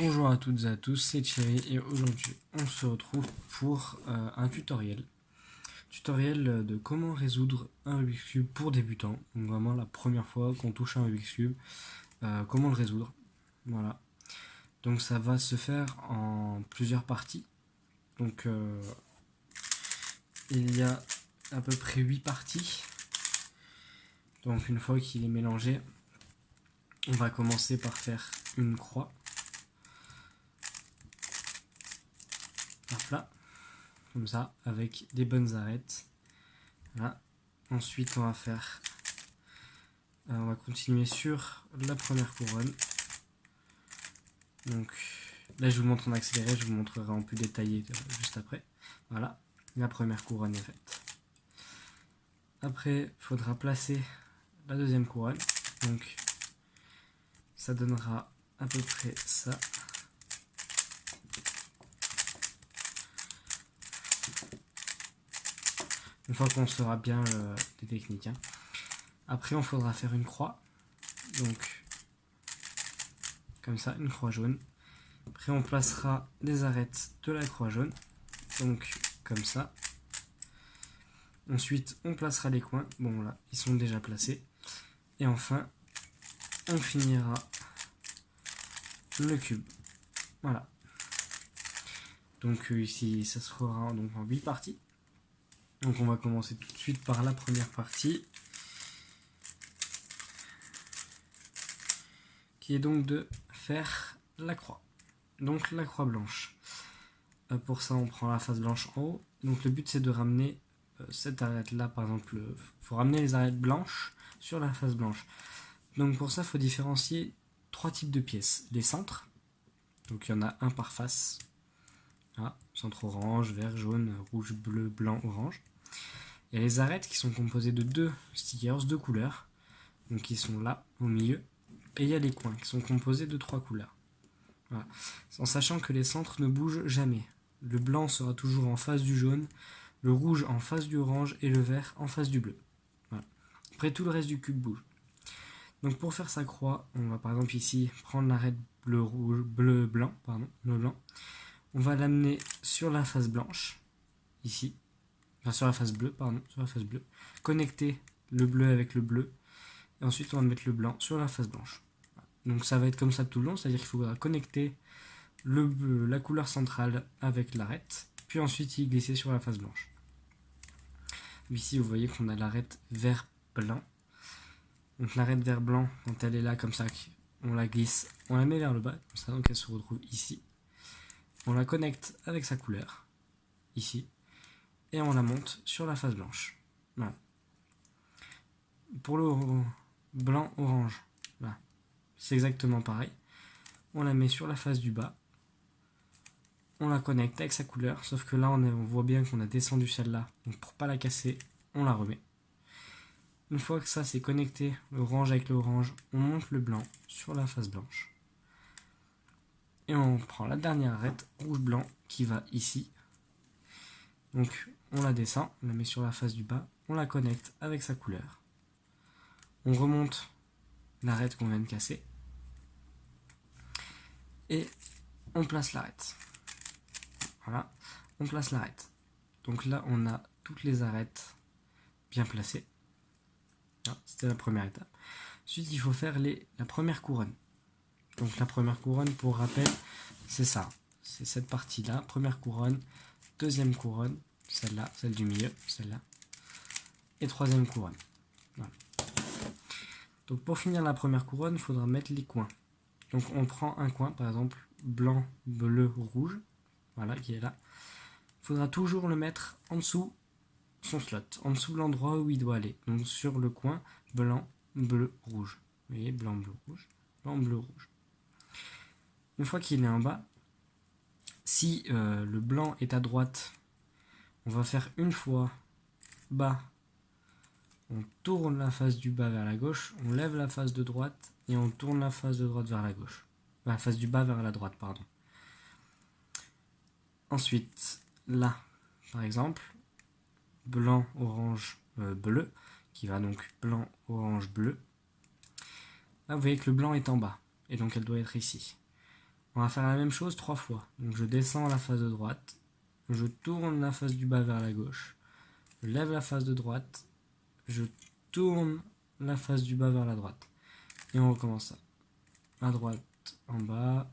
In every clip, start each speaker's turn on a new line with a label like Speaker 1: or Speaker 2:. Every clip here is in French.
Speaker 1: Bonjour à toutes et à tous, c'est Thierry et aujourd'hui on se retrouve pour un tutoriel. Tutoriel de comment résoudre un Rubik's Cube pour débutants. Donc vraiment la première fois qu'on touche un Rubik's Cube, comment le résoudre. Voilà. Donc ça va se faire en plusieurs parties. Donc il y a à peu près 8 parties. Donc une fois qu'il est mélangé, on va commencer par faire une croix. Hop là, comme ça, avec des bonnes arêtes. Voilà. Ensuite, on va continuer sur la première couronne. Donc là, je vous montre en accéléré, je vous montrerai en plus détaillé juste après. Voilà, la première couronne est faite. Après, il faudra placer la deuxième couronne. Donc, ça donnera à peu près ça. Une fois qu'on saura bien les techniques. Après, on faudra faire une croix. Donc, comme ça, une croix jaune. Après, on placera les arêtes de la croix jaune. Donc, comme ça. Ensuite, on placera les coins. Bon, là, ils sont déjà placés. Et enfin, on finira le cube. Voilà. Donc, ici, ça se fera donc en 8 parties. Donc, on va commencer tout de suite par la première partie. Qui est donc de faire la croix. Donc, la croix blanche. Pour ça, on prend la face blanche en haut. Donc, le but, c'est de ramener cette arête-là, par exemple. Il faut ramener les arêtes blanches sur la face blanche. Donc, pour ça, il faut différencier 3 types de pièces. Les centres. Donc, il y en a un par face. Ah, centre orange, vert, jaune, rouge, bleu, blanc, orange. Il y a les arêtes qui sont composées de 2 stickers, 2 couleurs. Donc, qui sont là, au milieu. Et il y a les coins qui sont composés de 3 couleurs. Voilà. En sachant que les centres ne bougent jamais. Le blanc sera toujours en face du jaune, le rouge en face du orange et le vert en face du bleu. Voilà. Après, tout le reste du cube bouge. Donc pour faire sa croix, on va par exemple ici prendre l'arête bleu-blanc. On va l'amener sur la face blanche, ici. Enfin sur la face bleue, sur la face bleue. Connecter le bleu avec le bleu. Et ensuite on va mettre le blanc sur la face blanche. Donc ça va être comme ça tout le long, c'est-à-dire qu'il faudra connecter la couleur centrale avec l'arête, puis ensuite y glisser sur la face blanche. Ici vous voyez qu'on a l'arête vert-blanc. Donc l'arête vert-blanc, quand elle est là comme ça, on la glisse, on la met vers le bas, comme ça, donc elle se retrouve ici. On la connecte avec sa couleur, ici, et on la monte sur la face blanche. Voilà. Pour le blanc-orange, voilà. C'est exactement pareil. On la met sur la face du bas. On la connecte avec sa couleur, sauf que là on voit bien qu'on a descendu celle-là, donc pour pas la casser, on la remet. Une fois que ça c'est connecté, l'orange avec l'orange, on monte le blanc sur la face blanche. Et on prend la dernière arête rouge-blanc qui va ici. Donc on la descend, on la met sur la face du bas, on la connecte avec sa couleur. On remonte l'arête qu'on vient de casser. Et on place l'arête. Voilà, on place l'arête. Donc là, on a toutes les arêtes bien placées. C'était la première étape. Ensuite, il faut faire la première couronne. Donc la première couronne, pour rappel, c'est ça. C'est cette partie-là. Première couronne, deuxième couronne, celle-là, celle du milieu, celle-là. Et troisième couronne. Voilà. Donc pour finir la première couronne, il faudra mettre les coins. Donc on prend un coin, par exemple, blanc, bleu, rouge. Voilà, qui est là. Il faudra toujours le mettre en dessous son slot, en dessous de l'endroit où il doit aller. Donc sur le coin, blanc, bleu, rouge. Vous voyez, blanc, bleu, rouge. Blanc, bleu, rouge. Une fois qu'il est en bas, si le blanc est à droite, on va faire une fois bas. On tourne la face du bas vers la gauche, on lève la face de droite et on tourne la face de droite vers la gauche. La face du bas vers la droite, pardon. Ensuite, là, par exemple, blanc, orange, bleu, qui va donc blanc, orange, bleu. Là, vous voyez que le blanc est en bas, et donc elle doit être ici. On va faire la même chose 3 fois. Donc je descends la face de droite, je tourne la face du bas vers la gauche, je lève la face de droite, je tourne la face du bas vers la droite. Et on recommence ça. À droite, en bas,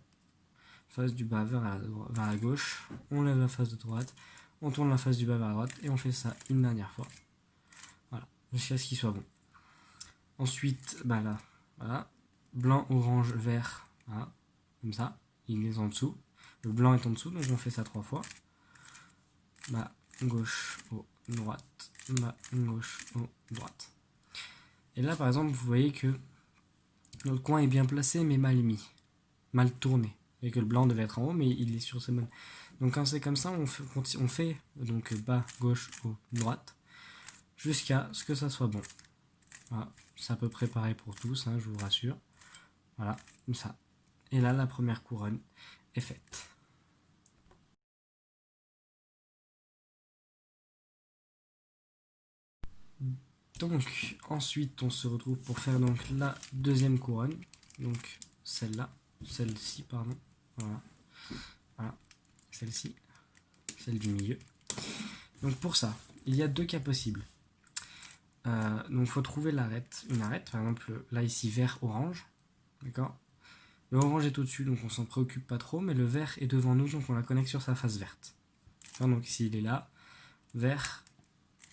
Speaker 1: face du bas vers la gauche, on lève la face de droite, on tourne la face du bas vers la droite, et on fait ça une dernière fois. Voilà, jusqu'à ce qu'il soit bon. Ensuite, bah là, voilà, blanc, orange, vert, voilà, comme ça, il est en dessous. Le blanc est en dessous, donc on fait ça 3 fois. Bas, gauche, haut, droite, bas, gauche, haut, droite. Et là, par exemple, vous voyez que notre coin est bien placé, mais mal mis, mal tourné. Et que le blanc devait être en haut, mais il est sur ses bonnes. Donc quand c'est comme ça, on fait donc bas, gauche, haut, droite, jusqu'à ce que ça soit bon. Voilà, c'est à peu près pareil pour tous, hein, je vous rassure. Voilà, comme ça. Et là, la première couronne est faite. Donc, ensuite, on se retrouve pour faire donc la deuxième couronne. Donc, celle-ci, pardon. Voilà, voilà, celle-ci, celle du milieu. Donc, pour ça, il y a 2 cas possibles. Donc, il faut trouver l'arête, une arête, par exemple, là, ici, vert-orange. D'accord. Le orange est au-dessus, donc on s'en préoccupe pas trop, mais le vert est devant nous, donc on la connecte sur sa face verte. Donc, ici, il est là, vert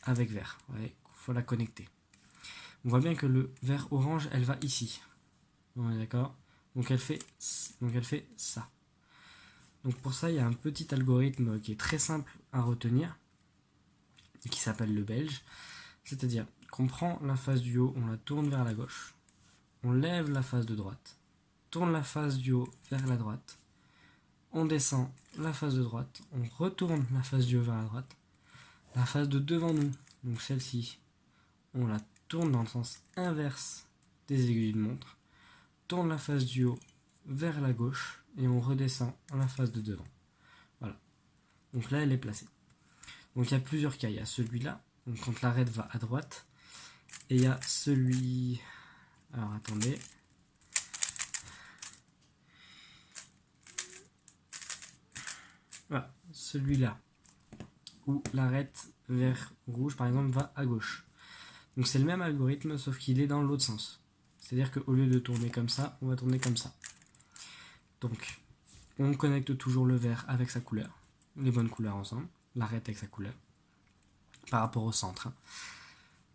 Speaker 1: avec vert. Il faut la connecter. On voit bien que le vert orange, elle va ici. On est d'accord. Donc elle fait ça. Donc pour ça, il y a un petit algorithme qui est très simple à retenir, qui s'appelle le belge. C'est-à-dire qu'on prend la face du haut, on la tourne vers la gauche, on lève la face de droite, tourne la face du haut vers la droite, on descend la face de droite, on retourne la face du haut vers la droite, la face de devant nous, donc celle-ci, on la tourne dans le sens inverse des aiguilles d'une montre, tourne la face du haut vers la gauche et on redescend la face de devant. Voilà. Donc là, elle est placée. Donc il y a plusieurs cas. Il y a celui-là, donc quand l'arête va à droite, et il y a celui... Alors attendez. Voilà, celui-là, où l'arête vert rouge, par exemple, va à gauche. Donc c'est le même algorithme, sauf qu'il est dans l'autre sens. C'est-à-dire qu'au lieu de tourner comme ça, on va tourner comme ça. Donc, on connecte toujours le vert avec sa couleur, les bonnes couleurs ensemble, l'arête avec sa couleur, par rapport au centre.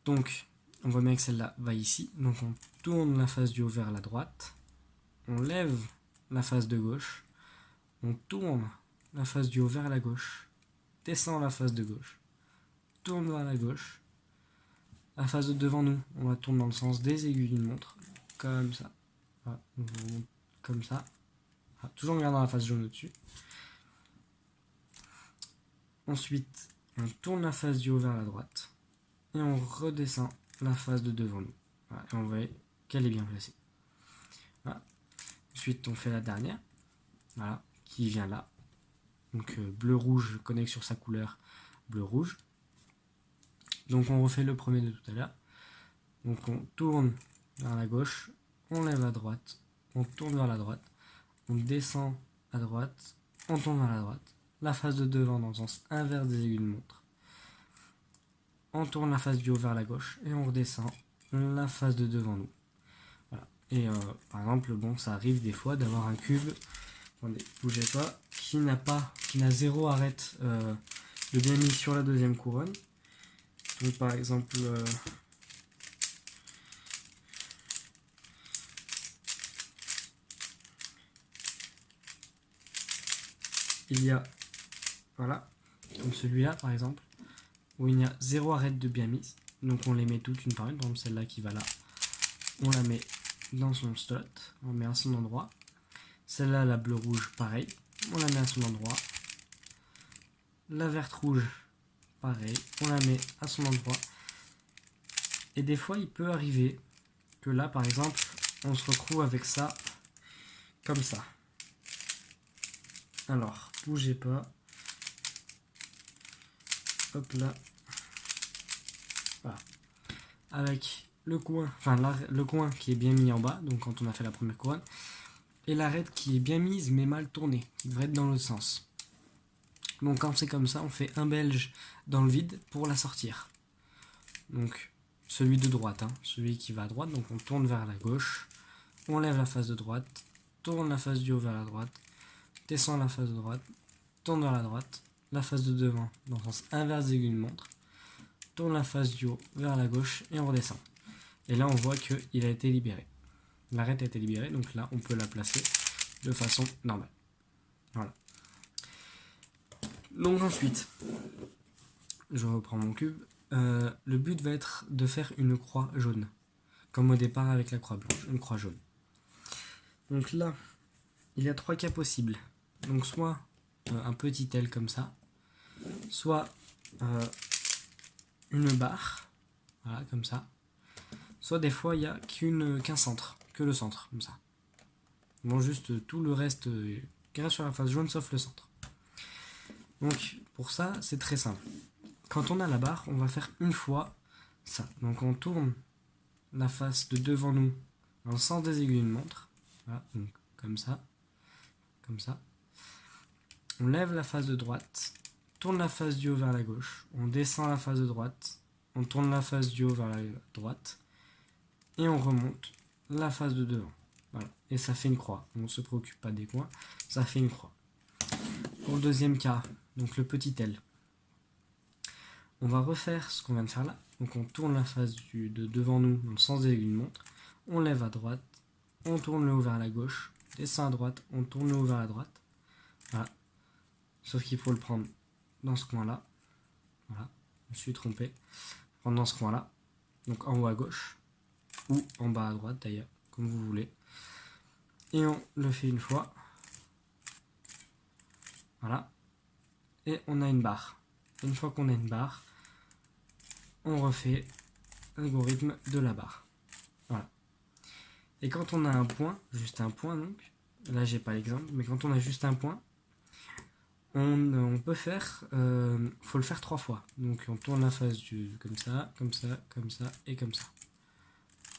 Speaker 1: Donc, on voit bien que celle-là va ici. Donc, on tourne la face du haut vers la droite, on lève la face de gauche, on tourne la face du haut vers la gauche, descend la face de gauche, tourne vers la gauche, la face de devant nous, on la tourne dans le sens des aiguilles d'une montre, comme ça, voilà, comme ça, voilà, toujours en regardant la face jaune au-dessus. Ensuite, on tourne la face du haut vers la droite, et on redescend la face de devant nous. Voilà, et on voit qu'elle est bien placée. Voilà. Ensuite, on fait la dernière, voilà, qui vient là. Donc bleu-rouge connecte sur sa couleur bleu-rouge. Donc on refait le premier de tout à l'heure. Donc on tourne vers la gauche, on lève à droite, on tourne vers la droite, on descend à droite, on tourne vers la droite, la face de devant dans le sens inverse des aiguilles de montre. On tourne la face du haut vers la gauche et on redescend la face de devant nous. Voilà. Et par exemple, bon, ça arrive des fois d'avoir un cube, attendez, bougez pas, qui n'a zéro arête de bien mis sur la deuxième couronne. Donc par exemple, il y a, voilà, comme celui-là par exemple, où il y a zéro arête de bien mise. Donc on les met toutes une par une. Par exemple celle-là qui va là, on la met dans son slot, on met à son endroit. Celle-là, la bleu-rouge, pareil, on la met à son endroit. La verte-rouge, pareil, on la met à son endroit. Et des fois, il peut arriver que là, par exemple, on se retrouve avec ça, comme ça. Alors, bougez pas. Hop là. Voilà. Avec le coin, enfin le coin qui est bien mis en bas, donc quand on a fait la première couronne, et l'arête qui est bien mise mais mal tournée, qui devrait être dans l'autre sens. Donc quand c'est comme ça, on fait un belge dans le vide pour la sortir. Donc celui de droite, celui qui va à droite, donc on tourne vers la gauche, on lève la face de droite, tourne la face du haut vers la droite, descend la face de droite, tourne vers la droite, la face de devant dans le sens inverse des aiguilles d'une montre, tourne la face du haut vers la gauche et on redescend. Et là on voit qu'il a été libéré. L'arête a été libérée, donc là on peut la placer de façon normale. Voilà. Donc ensuite, je reprends mon cube. Le but va être de faire une croix jaune, comme au départ avec la croix blanche, une croix jaune. Donc là, il y a 3 cas possibles. Donc soit un petit L comme ça, soit une barre, voilà, comme ça. Soit des fois il n'y a qu'un centre, que le centre, comme ça. Bon, juste tout le reste qui sur la face jaune sauf le centre. Donc pour ça, c'est très simple. Quand on a la barre, on va faire une fois ça. Donc on tourne la face de devant nous dans le sens des aiguilles d'une montre. Voilà, donc comme ça. Comme ça. On lève la face de droite, tourne la face du haut vers la gauche, on descend la face de droite, on tourne la face du haut vers la droite, et on remonte la face de devant. Voilà. Et ça fait une croix. On ne se préoccupe pas des coins, ça fait une croix. Pour le deuxième cas, donc le petit L, on va refaire ce qu'on vient de faire là. Donc on tourne la face de devant nous dans le sens des aiguilles d'une montre, on lève à droite, on tourne le haut vers la gauche, descend à droite, on tourne le haut vers la droite. Voilà. Sauf qu'il faut le prendre dans ce coin-là. Voilà, je me suis trompé. Prendre dans ce coin-là, donc en haut à gauche, ou en bas à droite d'ailleurs, comme vous voulez. Et on le fait une fois. Voilà. Et on a une barre. Une fois qu'on a une barre, on refait l'algorithme de la barre. Voilà. Et quand on a un point, juste un point donc, là j'ai pas l'exemple, mais quand on a juste un point, on peut faire, faut le faire 3 fois. Donc on tourne la face comme ça, comme ça, comme ça et comme ça.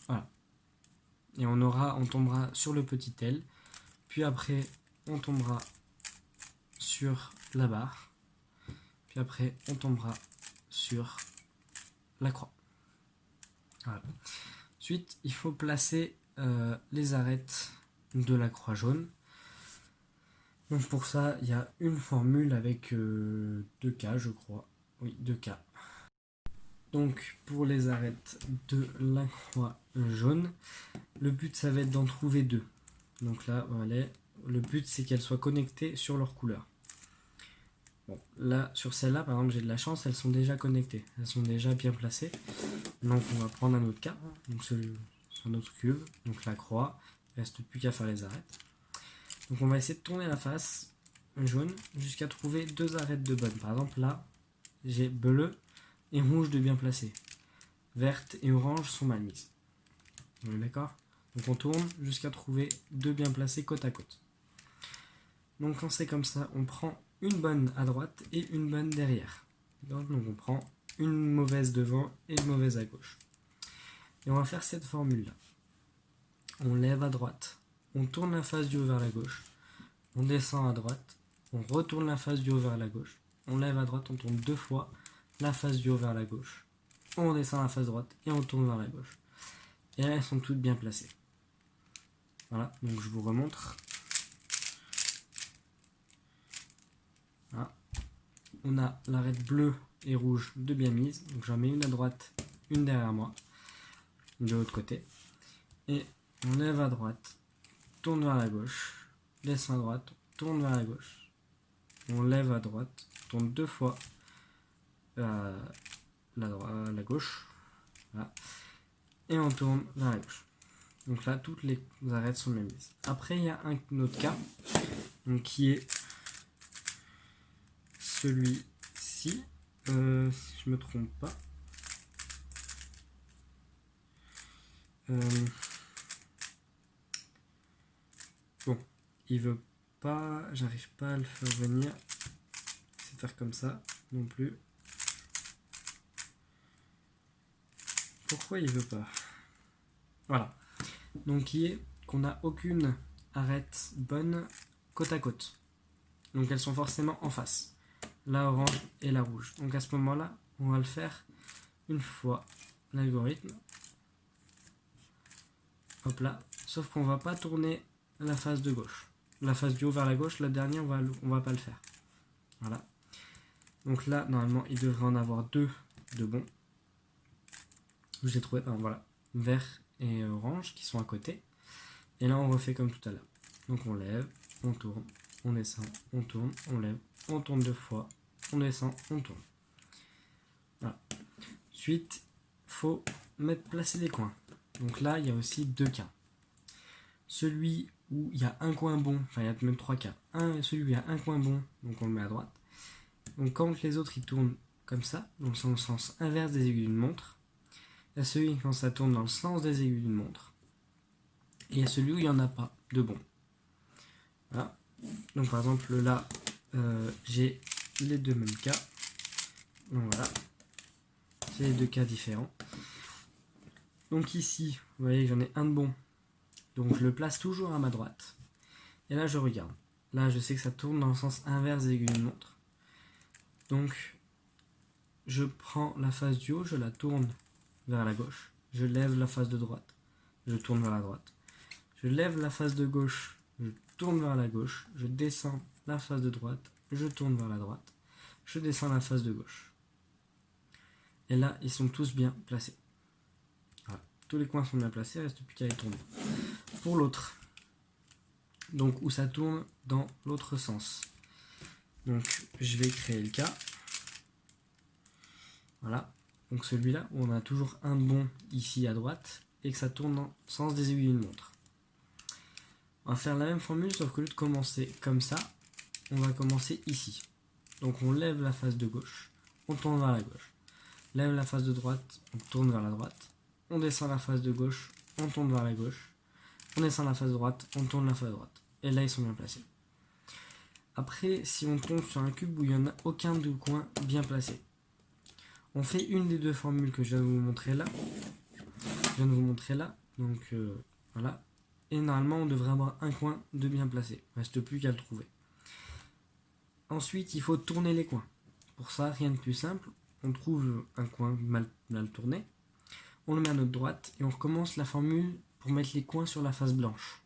Speaker 1: Voilà. Et on tombera sur le petit L, puis après on tombera sur la barre, puis après on tombera sur la croix. Voilà. Ensuite, il faut placer les arêtes de la croix jaune. Donc pour ça, il y a une formule avec 2 cas, je crois. Oui, 2 cas. Donc pour les arêtes de la croix jaune, le but ça va être d'en trouver 2. Donc là, voilà, le but c'est qu'elles soient connectées sur leur couleur. Bon, là, sur celle-là, par exemple, j'ai de la chance, elles sont déjà connectées. Elles sont déjà bien placées. Donc on va prendre un autre cas, donc sur notre cube, donc la croix, il ne reste plus qu'à faire les arêtes. Donc on va essayer de tourner la face jaune jusqu'à trouver 2 arêtes de bonnes. Par exemple là, j'ai bleu et rouge de bien placées. Verte et orange sont mal mises. On est d'accord? Donc on tourne jusqu'à trouver 2 bien placées côte à côte. Donc quand c'est comme ça, on prend une bonne à droite et une bonne derrière. Donc on prend une mauvaise devant et une mauvaise à gauche. Et on va faire cette formule là. On lève à droite, on tourne la face du haut vers la gauche, on descend à droite, on retourne la face du haut vers la gauche, on lève à droite, on tourne 2 fois la face du haut vers la gauche, on descend la face droite et on tourne vers la gauche. Et là elles sont toutes bien placées. Voilà, donc je vous remontre. Voilà. On a l'arête bleue et rouge de bien mise, donc j'en mets une à droite, une derrière moi, de l'autre côté. Et on lève à droite, tourne vers la gauche, descend à droite, tourne vers la gauche. On lève à droite, tourne 2 fois la gauche. Voilà. Et on tourne vers la gauche. Donc là, toutes les arêtes sont bien mises. Après, il y a un autre cas, donc, qui est celui-ci, si je me trompe pas. Bon, il veut pas, j'arrive pas à le faire venir. C'est faire comme ça non plus. Pourquoi il veut pas? Voilà. Donc qui est qu'on n'a aucune arêtes bonnes côte à côte. Donc elles sont forcément en face. La orange et la rouge. Donc à ce moment-là, on va le faire une fois l'algorithme. Hop là. Sauf qu'on va pas tourner la face de gauche. La face du haut vers la gauche, la dernière, on va pas le faire. Voilà. Donc là, normalement, il devrait en avoir deux de bons. J'ai trouvé, voilà, vert et orange qui sont à côté. Et là, on refait comme tout à l'heure. Donc on lève, on tourne, on descend, on tourne, on lève, on tourne deux fois, on descend, on tourne. Voilà. Ensuite, faut placer les coins. Donc là, il y a aussi deux cas. Celui où il y a un coin bon, enfin il y a même trois cas. Celui où il y a un coin bon, donc on le met à droite. Donc quand les autres ils tournent comme ça, donc c'est dans le sens inverse des aiguilles d'une montre. Il y a celui quand ça tourne dans le sens des aiguilles d'une montre. Et il y a celui où il n'y en a pas de bon. Voilà. Donc par exemple là, j'ai les deux mêmes cas. Donc voilà. C'est les deux cas différents. Donc ici, vous voyez, j'en ai un de bon. Donc je le place toujours à ma droite. Et là je regarde. Là je sais que ça tourne dans le sens inverse des aiguilles d'une montre. Donc je prends la face du haut, je la tourne vers la gauche. Je lève la face de droite, je tourne vers la droite. Je lève la face de gauche, je tourne vers la gauche. Je descends la face de droite, je tourne vers la droite. Je descends la face de gauche. Et là, ils sont tous bien placés. Voilà. Tous les coins sont bien placés, il ne reste plus qu'à les tourner. Pour l'autre, donc où ça tourne dans l'autre sens. Donc je vais créer le cas. Voilà. Donc celui-là, où on a toujours un bon ici à droite et que ça tourne dans le sens des aiguilles d'une montre. On va faire la même formule, sauf qu'au lieu de commencer comme ça, on va commencer ici. Donc on lève la face de gauche, on tourne vers la gauche. Lève la face de droite, on tourne vers la droite. On descend la face de gauche, on tourne vers la gauche. On descend la face droite, on tourne la face droite. Et là, ils sont bien placés. Après, si on tombe sur un cube où il n'y en a aucun de coin bien placé, on fait une des deux formules que je viens de vous montrer là. Donc voilà. Et normalement, on devrait avoir un coin de bien placé. Il ne reste plus qu'à le trouver. Ensuite, il faut tourner les coins. Pour ça, rien de plus simple. On trouve un coin mal tourné. On le met à notre droite et on recommence la formule pour mettre les coins sur la face blanche.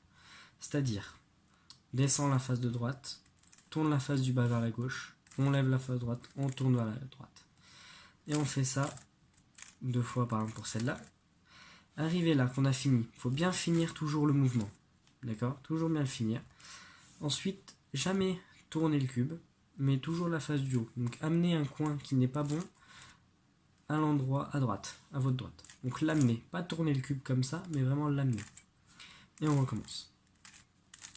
Speaker 1: C'est-à-dire, descend la face de droite, tourne la face du bas vers la gauche, on lève la face droite, on tourne vers la droite. Et on fait ça deux fois par exemple pour celle-là. Arrivé là qu'on a fini, il faut bien finir toujours le mouvement. D'accord? Toujours bien le finir. Ensuite, jamais tourner le cube, mais toujours la face du haut. Donc amener un coin qui n'est pas bon à l'endroit à droite, à votre droite. Donc l'amener, pas tourner le cube comme ça, mais vraiment l'amener. Et on recommence.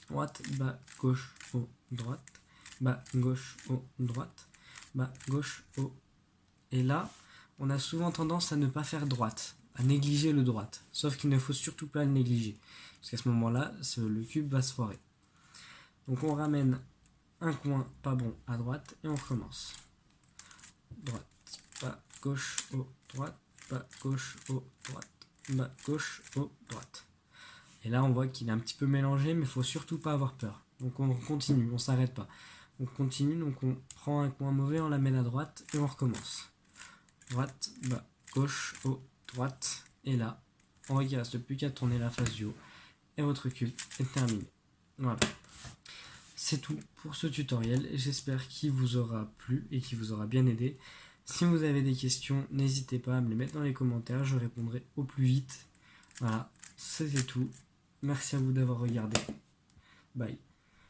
Speaker 1: Droite, bas, gauche, haut, droite, bas, gauche, haut, droite, bas, gauche, haut. Et là, on a souvent tendance à ne pas faire droite, à négliger le droite. Sauf qu'il ne faut surtout pas le négliger. Parce qu'à ce moment-là, le cube va se foirer. Donc on ramène un coin pas bon à droite et on recommence. Droite, bas, gauche, haut, droite, bas, gauche, haut, droite, bas, gauche, haut, droite. Et là, on voit qu'il est un petit peu mélangé, mais il ne faut surtout pas avoir peur. Donc on continue, on ne s'arrête pas. On continue, donc on prend un coin mauvais, on l'amène à droite et on recommence. Droite, bas, gauche, haut, droite. Et là, il ne reste plus qu'à tourner la face du haut. Et votre cube est terminé. Voilà. C'est tout pour ce tutoriel. J'espère qu'il vous aura plu et qu'il vous aura bien aidé. Si vous avez des questions, n'hésitez pas à me les mettre dans les commentaires. Je répondrai au plus vite. Voilà, c'était tout. Merci à vous d'avoir regardé. Bye.